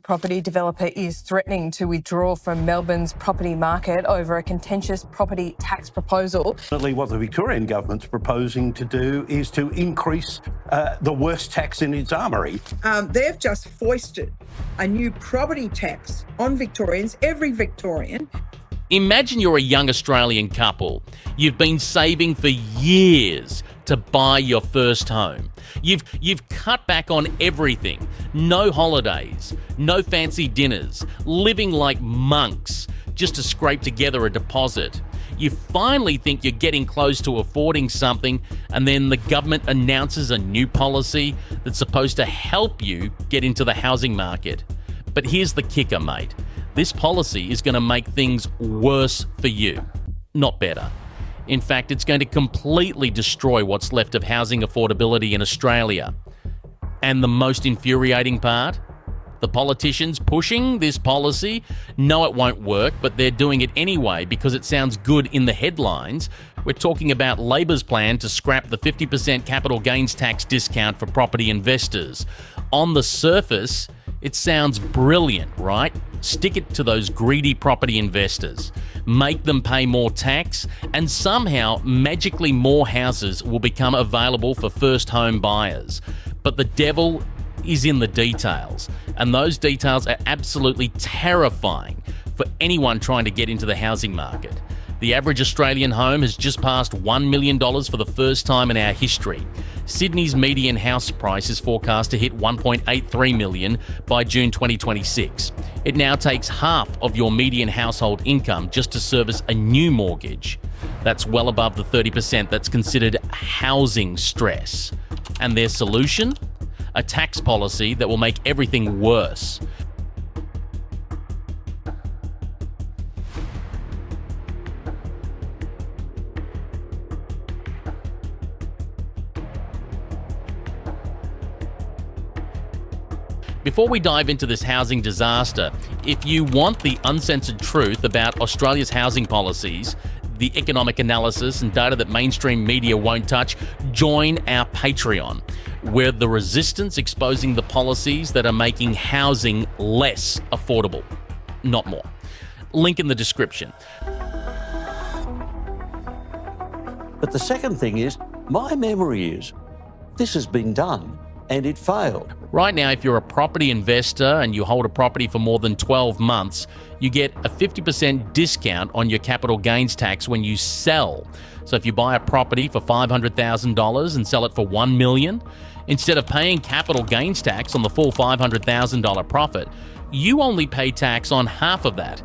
property developer is threatening to withdraw from Melbourne's property market over a contentious property tax proposal. What the Victorian government's proposing to do is to increase the worst tax in its armoury. They've just foisted a new property tax on Victorians, every Victorian. Imagine you're a young Australian couple. You've been saving for years to buy your first home. You've cut back on everything. No holidays, no fancy dinners, living like monks just to scrape together a deposit. You finally think you're getting close to affording something, and then the government announces a new policy that's supposed to help you get into the housing market. But here's the kicker, mate. This policy is going to make things worse for you, not better. In fact, it's going to completely destroy what's left of housing affordability in Australia. And the most infuriating part? The politicians pushing this policy know it won't work, but they're doing it anyway because it sounds good in the headlines. We're talking about Labor's plan to scrap the 50% capital gains tax discount for property investors. On the surface, it sounds brilliant, right? Stick it to those greedy property investors. Make them pay more tax, and somehow, magically more houses will become available for first home buyers. But the devil is in the details, and those details are absolutely terrifying for anyone trying to get into the housing market. The average Australian home has just passed $1 million for the first time in our history. Sydney's median house price is forecast to hit $1.83 million by June 2026. It now takes half of your median household income just to service a new mortgage. That's well above the 30% that's considered housing stress. And their solution? A tax policy that will make everything worse. Before we dive into this housing disaster, if you want the uncensored truth about Australia's housing policies, the economic analysis and data that mainstream media won't touch, join our Patreon. We're the resistance exposing the policies that are making housing less affordable, not more. Link in the description. But the second thing is, my memory is, this has been done and it failed. Right now, if you're a property investor and you hold a property for more than 12 months, you get a 50% discount on your capital gains tax when you sell. So if you buy a property for $500,000 and sell it for $1 million, instead of paying capital gains tax on the full $500,000 profit, you only pay tax on half of that,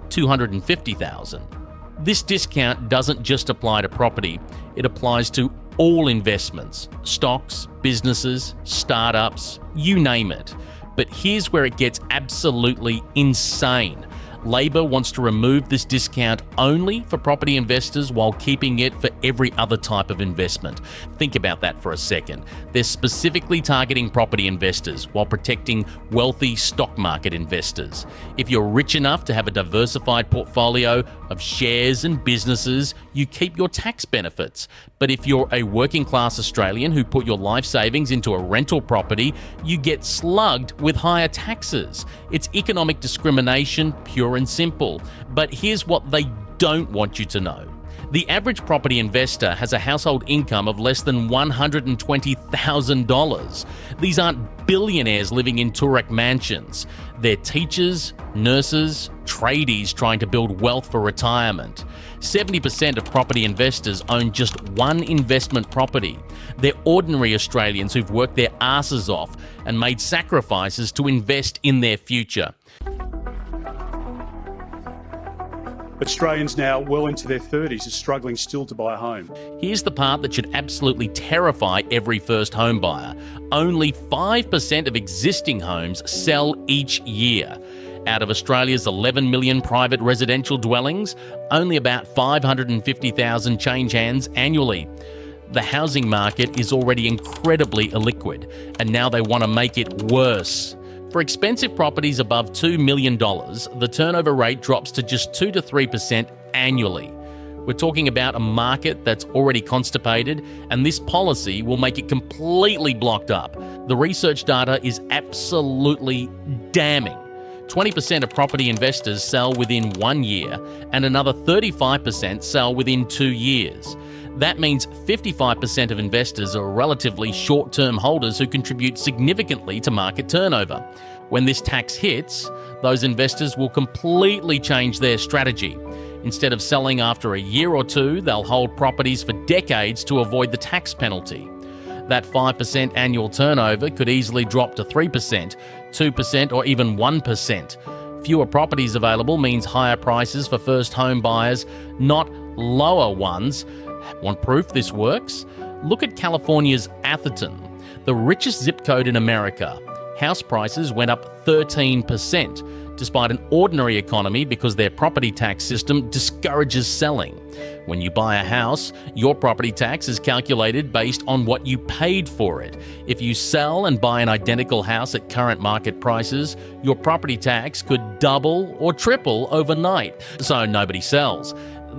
$250,000. This discount doesn't just apply to property, it applies to all investments, stocks, businesses, startups, you name it. But here's where it gets absolutely insane. Labor wants to remove this discount only for property investors while keeping it for every other type of investment. Think about that for a second. They're specifically targeting property investors while protecting wealthy stock market investors. If you're rich enough to have a diversified portfolio of shares and businesses, you keep your tax benefits. But if you're a working class Australian who put your life savings into a rental property, you get slugged with higher taxes. It's economic discrimination, pure and simple. But here's what they don't want you to know. The average property investor has a household income of less than $120,000. These aren't billionaires living in Turek mansions. They're teachers, nurses, tradies trying to build wealth for retirement. 70% of property investors own just one investment property. They're ordinary Australians who've worked their asses off and made sacrifices to invest in their future. Australians now well into their 30s are struggling still to buy a home. Here's the part that should absolutely terrify every first home buyer. Only 5% of existing homes sell each year. Out of Australia's 11 million private residential dwellings, only about 550,000 change hands annually. The housing market is already incredibly illiquid, and now they want to make it worse. For expensive properties above $2 million, the turnover rate drops to just 2 to 3% annually. We're talking about a market that's already constipated, and this policy will make it completely blocked up. The research data is absolutely damning. 20% of property investors sell within 1 year, and another 35% sell within 2 years. That means 55% of investors are relatively short-term holders who contribute significantly to market turnover. When this tax hits, those investors will completely change their strategy. Instead of selling after a year or two, they'll hold properties for decades to avoid the tax penalty. That 5% annual turnover could easily drop to 3%, 2%, or even 1%. Fewer properties available means higher prices for first home buyers, not lower ones. Want proof this works? Look at California's Atherton, the richest zip code in America. House prices went up 13%, despite an ordinary economy because their property tax system discourages selling. When you buy a house, your property tax is calculated based on what you paid for it. If you sell and buy an identical house at current market prices, your property tax could double or triple overnight, so nobody sells.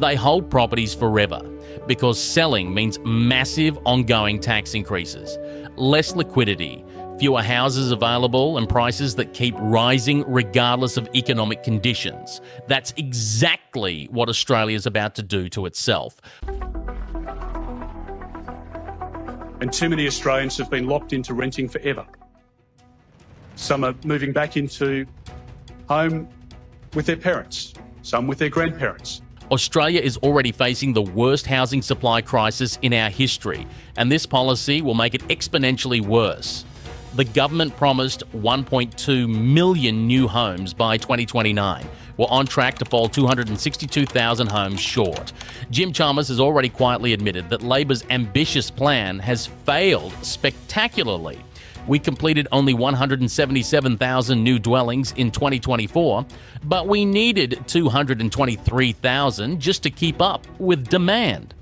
They hold properties forever because selling means massive ongoing tax increases, less liquidity, fewer houses available, and prices that keep rising regardless of economic conditions. That's exactly what Australia's about to do to itself. And too many Australians have been locked into renting forever. Some are moving back into home with their parents, some with their grandparents. Australia is already facing the worst housing supply crisis in our history, and this policy will make it exponentially worse. The government promised 1.2 million new homes by 2029. We're on track to fall 262,000 homes short. Jim Chalmers has already quietly admitted that Labor's ambitious plan has failed spectacularly. We completed only 177,000 new dwellings in 2024, but we needed 223,000 just to keep up with demand.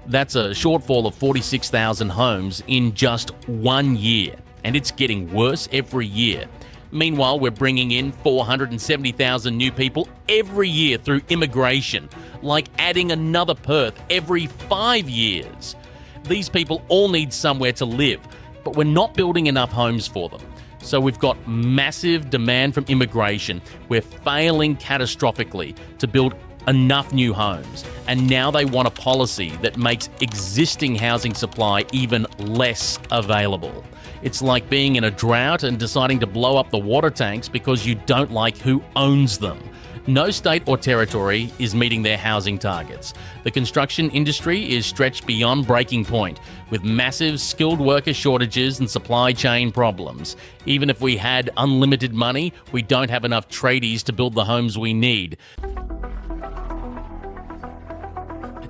That's a shortfall of 46,000 homes in just 1 year. And it's getting worse every year. Meanwhile, we're bringing in 470,000 new people every year through immigration, like adding another Perth every 5 years. These people all need somewhere to live, but we're not building enough homes for them. So we've got massive demand from immigration. We're failing catastrophically to build enough new homes. And now they want a policy that makes existing housing supply even less available. It's like being in a drought and deciding to blow up the water tanks because you don't like who owns them. No state or territory is meeting their housing targets. The construction industry is stretched beyond breaking point, with massive skilled worker shortages and supply chain problems. Even if we had unlimited money, we don't have enough tradies to build the homes we need.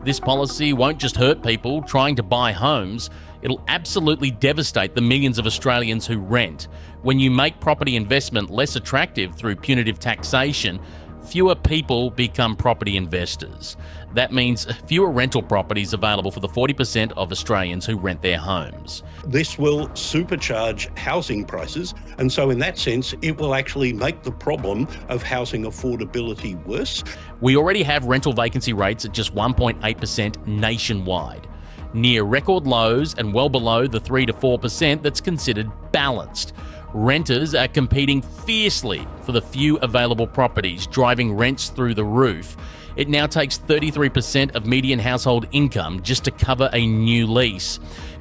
This policy won't just hurt people trying to buy homes, it'll absolutely devastate the millions of Australians who rent. When you make property investment less attractive through punitive taxation, fewer people become property investors. That means fewer rental properties available for the 40% of Australians who rent their homes. This will supercharge housing prices, and so in that sense, it will actually make the problem of housing affordability worse. We already have rental vacancy rates at just 1.8% nationwide, near record lows and well below the 3 to 4% that's considered balanced. Renters are competing fiercely for the few available properties, driving rents through the roof. It now takes 33% of median household income just to cover a new lease.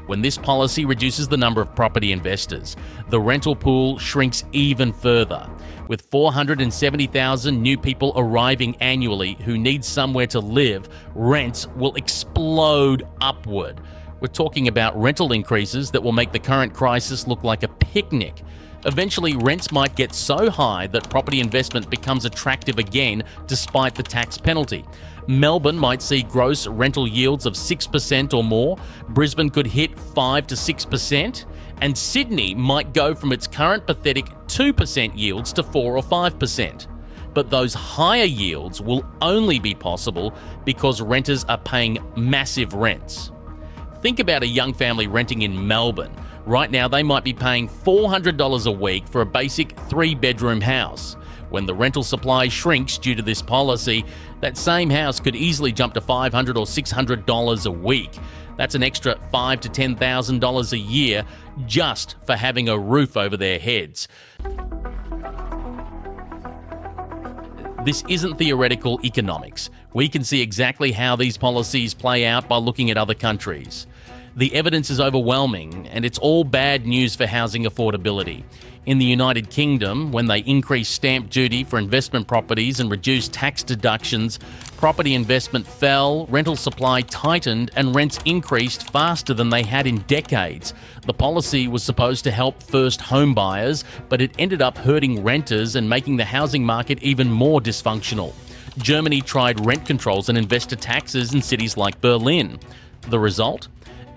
When this policy reduces the number of property investors, the rental pool shrinks even further. With 470,000 new people arriving annually who need somewhere to live, rents will explode upward. We're talking about rental increases that will make the current crisis look like a picnic. Eventually, rents might get so high that property investment becomes attractive again despite the tax penalty. Melbourne might see gross rental yields of 6% or more, Brisbane could hit 5 to 6%, and Sydney might go from its current pathetic 2% yields to 4 or 5%. But those higher yields will only be possible because renters are paying massive rents. Think about a young family renting in Melbourne. Right now, they might be paying $400 a week for a basic 3-bedroom house. When the rental supply shrinks due to this policy, that same house could easily jump to $500 or $600 a week. That's an extra $5,000 to $10,000 a year just for having a roof over their heads. This isn't theoretical economics. We can see exactly how these policies play out by looking at other countries. The evidence is overwhelming, and it's all bad news for housing affordability. In the United Kingdom, when they increased stamp duty for investment properties and reduced tax deductions, property investment fell, rental supply tightened, and rents increased faster than they had in decades. The policy was supposed to help first home buyers, but it ended up hurting renters and making the housing market even more dysfunctional. Germany tried rent controls and investor taxes in cities like Berlin. The result?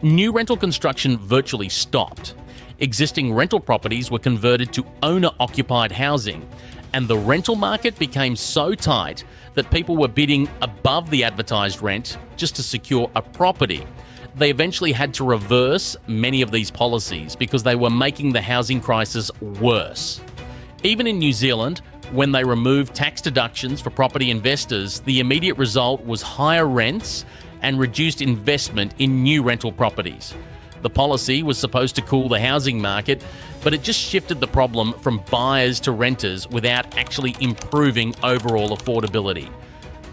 New rental construction virtually stopped. Existing rental properties were converted to owner-occupied housing, and the rental market became so tight that people were bidding above the advertised rent just to secure a property. They eventually had to reverse many of these policies because they were making the housing crisis worse. Even in New Zealand, when they removed tax deductions for property investors, the immediate result was higher rents and reduced investment in new rental properties. The policy was supposed to cool the housing market, but it just shifted the problem from buyers to renters without actually improving overall affordability.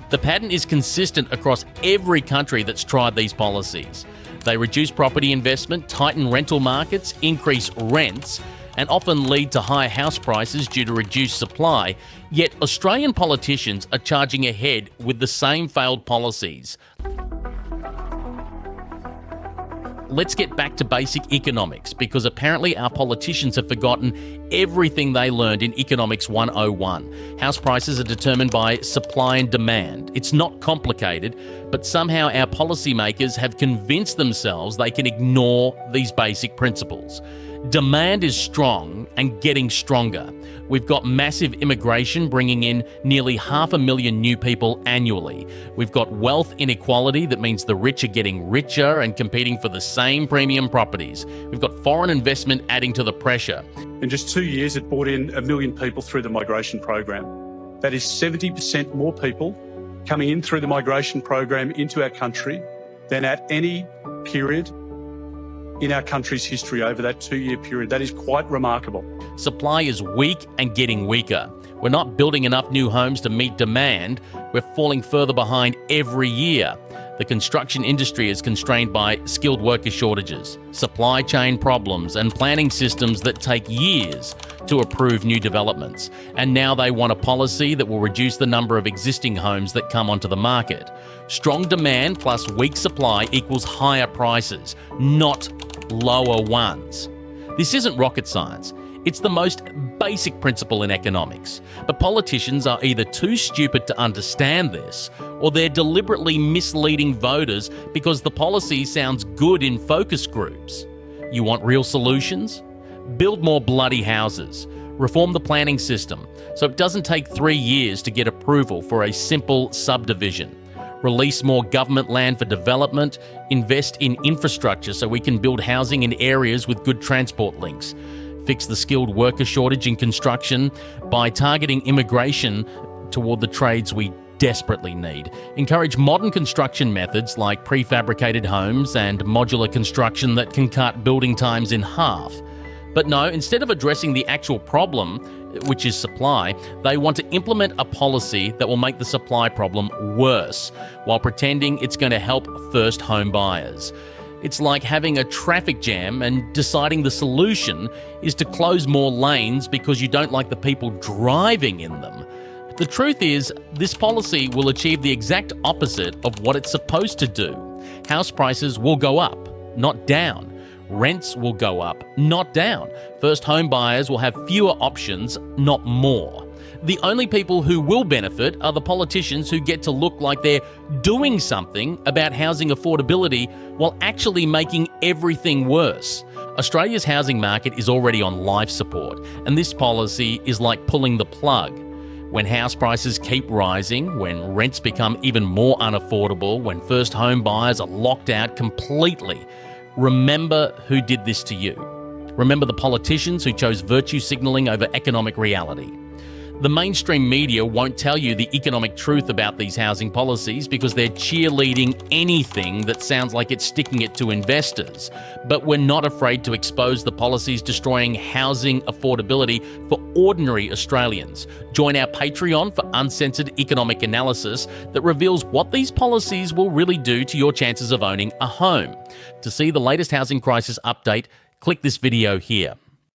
The pattern is consistent across every country that's tried these policies. They reduce property investment, tighten rental markets, increase rents, and often lead to higher house prices due to reduced supply. Yet Australian politicians are charging ahead with the same failed policies. Let's get back to basic economics, because apparently our politicians have forgotten everything they learned in Economics 101. House prices are determined by supply and demand. It's not complicated, but somehow our policymakers have convinced themselves they can ignore these basic principles. Demand is strong and getting stronger. We've got massive immigration bringing in nearly 500,000 new people annually. We've got wealth inequality that means the rich are getting richer and competing for the same premium properties. We've got foreign investment adding to the pressure. In just 2 years, it brought in 1 million people through the migration program. That is 70% more people coming in through the migration program into our country than at any period in our country's history over that 2-year period. That is quite remarkable. Supply is weak and getting weaker. We're not building enough new homes to meet demand. We're falling further behind every year. The construction industry is constrained by skilled worker shortages, supply chain problems, and planning systems that take years to approve new developments. And now they want a policy that will reduce the number of existing homes that come onto the market. Strong demand plus weak supply equals higher prices, not lower ones. This isn't rocket science. It's the most basic principle in economics. But politicians are either too stupid to understand this, or they're deliberately misleading voters because the policy sounds good in focus groups. You want real solutions? Build more bloody houses. Reform the planning system so it doesn't take 3 years to get approval for a simple subdivision. Release more government land for development. Invest in infrastructure so we can build housing in areas with good transport links. Fix the skilled worker shortage in construction by targeting immigration toward the trades we desperately need. Encourage modern construction methods like prefabricated homes and modular construction that can cut building times in half. But no, instead of addressing the actual problem, which is supply, they want to implement a policy that will make the supply problem worse while pretending it's going to help first home buyers. It's like having a traffic jam and deciding the solution is to close more lanes because you don't like the people driving in them. The truth is, this policy will achieve the exact opposite of what it's supposed to do. House prices will go up, not down. Rents will go up, not down. First home buyers will have fewer options, not more. The only people who will benefit are the politicians who get to look like they're doing something about housing affordability while actually making everything worse. Australia's housing market is already on life support, and this policy is like pulling the plug. When house prices keep rising, when rents become even more unaffordable, when first home buyers are locked out completely, remember who did this to you. Remember the politicians who chose virtue signalling over economic reality. The mainstream media won't tell you the economic truth about these housing policies because they're cheerleading anything that sounds like it's sticking it to investors. But we're not afraid to expose the policies destroying housing affordability for ordinary Australians. Join our Patreon for uncensored economic analysis that reveals what these policies will really do to your chances of owning a home. To see the latest housing crisis update, click this video here.